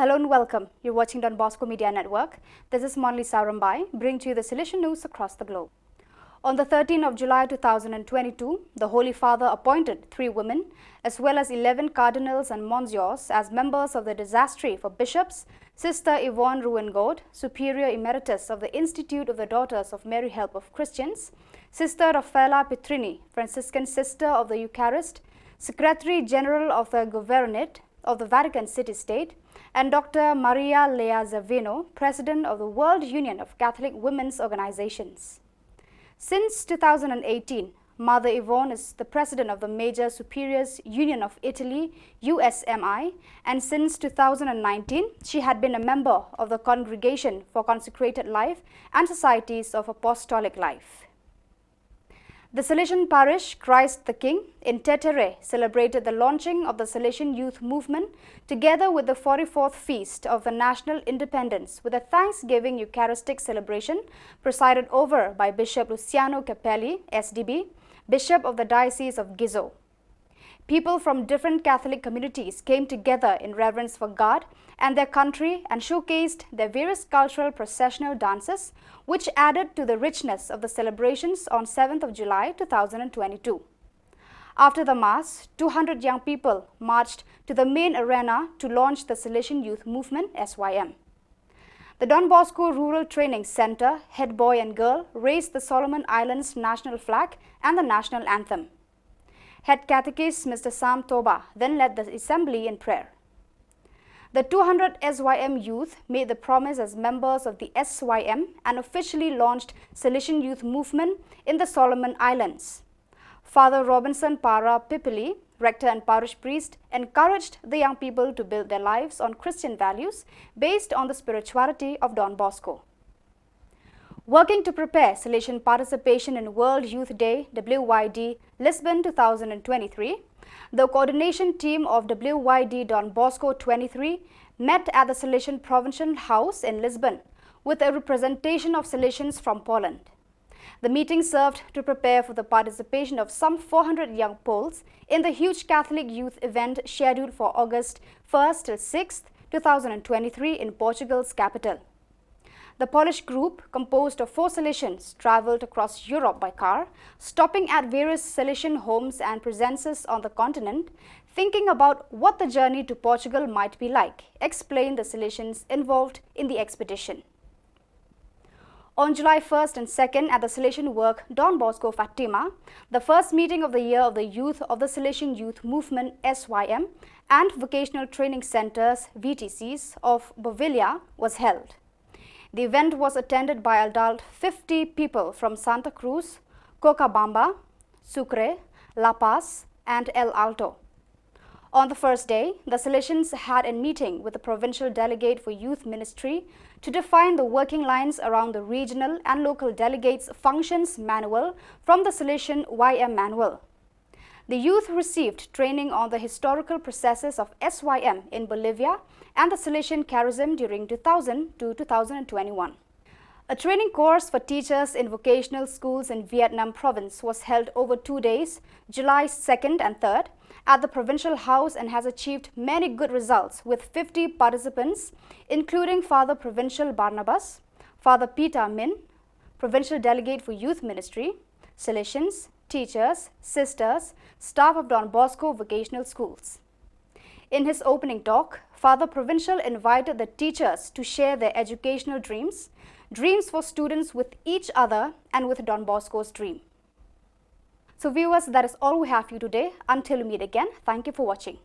Hello and welcome. You're watching Don Bosco Media Network. This is Monli Sarambai, bringing to you the Salesian news across the globe. On the 13th of July 2022, the Holy Father appointed 3 women as well as 11 cardinals and monsieurs as members of the dicastery for bishops, Sister Yvonne Ruengode, Superior Emeritus of the Institute of the Daughters of Mary Help of Christians, Sister Raffaella Petrini, Franciscan Sister of the Eucharist, Secretary General of the Governorate of the Vatican City-State, and Dr. Maria Lea Zavino, President of the World Union of Catholic Women's Organizations. Since 2018, Mother Yvonne is the President of the Major Superiors Union of Italy, USMI, and since 2019, she had been a member of the Congregation for Consecrated Life and Societies of Apostolic Life. The Salesian parish Christ the King in Tetere celebrated the launching of the Salesian youth movement together with the 44th Feast of the National Independence with a Thanksgiving Eucharistic celebration presided over by Bishop Luciano Capelli, SDB, Bishop of the Diocese of Gizo. People from different Catholic communities came together in reverence for God and their country and showcased their various cultural processional dances, which added to the richness of the celebrations on 7th of July 2022. After the Mass, 200 young people marched to the main arena to launch the Salesian Youth Movement, SYM. The Don Bosco Rural Training Center, head boy and girl, raised the Solomon Islands national flag and the national anthem. Head Catechist Mr. Sam Toba then led the assembly in prayer. The 200 SYM youth made the promise as members of the SYM and officially launched Salesian Youth Movement in the Solomon Islands. Father Robinson Para Pipili, rector and parish priest, encouraged the young people to build their lives on Christian values based on the spirituality of Don Bosco. Working to prepare Salesian participation in World Youth Day, WYD, Lisbon 2023, the coordination team of WYD Don Bosco 23 met at the Salesian Provincial House in Lisbon with a representation of Salesians from Poland. The meeting served to prepare for the participation of some 400 young Poles in the huge Catholic youth event scheduled for August 1st till 6th, 2023 in Portugal's capital. The Polish group, composed of 4 Salesians, travelled across Europe by car, stopping at various Salesian homes and presences on the continent, thinking about what the journey to Portugal might be like, explained the Salesians involved in the expedition. On July 1st and 2nd at the Salesian work Don Bosco Fatima, the first meeting of the year of the youth of the Salesian Youth Movement SYM and Vocational Training Centers VTCs of Bovilla was held. The event was attended by adult 50 people from Santa Cruz, Cochabamba, Sucre, La Paz, and El Alto. On the first day, the Salesians had a meeting with the provincial delegate for youth ministry to define the working lines around the regional and local delegates' functions manual from the Salesian YM manual. The youth received training on the historical processes of SYM in Bolivia and the Salesian charism during 2000 to 2021. A training course for teachers in vocational schools in Vietnam province was held over 2 days, July 2nd and 3rd, at the Provincial House and has achieved many good results with 50 participants, including Father Provincial Barnabas, Father Peter Min, Provincial Delegate for Youth Ministry, Salesians, teachers, sisters, staff of Don Bosco vocational schools. In his opening talk, Father Provincial invited the teachers to share their educational dreams for students with each other and with Don Bosco's dream. So viewers, that is all we have for you today. Until we meet again, thank you for watching.